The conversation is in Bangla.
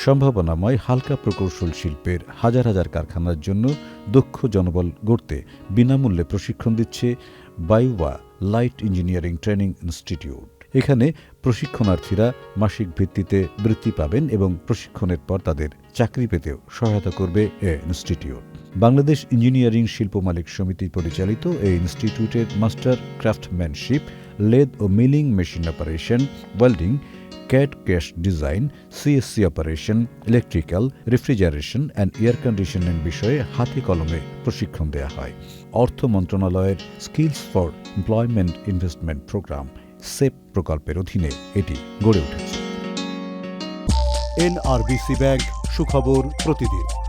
সম্ভাবনাময় হালকা প্রকৌশল শিল্পের হাজার হাজার কারখানার জন্য দক্ষ জনবল গড়তে বিনামূল্যে প্রশিক্ষণ দিচ্ছে বায়ুয়া লাইট ইঞ্জিনিয়ারিং ট্রেনিং ইনস্টিটিউট। এখানে প্রশিক্ষণার্থীরা মাসিক ভিত্তিতে বৃত্তি পাবেন এবং প্রশিক্ষণের পর তাদের চাকরি পেতেও সহায়তা করবে এ ইনস্টিটিউট। বাংলাদেশ ইঞ্জিনিয়ারিং শিল্প মালিক সমিতি পরিচালিত এই ইনস্টিটিউটের মাস্টার ক্রাফটম্যানশিপ, লেদ ও milling machine operation, welding, CAD cash design, CSC operation, electrical, refrigeration and air conditioning বিষয়ে হাতে কলমে প্রশিক্ষণ দেওয়া হয়। অর্থ মন্ত্রণালয়ের skills for employment investment programme সেপ প্রকল্পের অধীনে এটি গড়ে উঠেছে। NRBC ব্যাংক, সুখবর প্রতিদিন।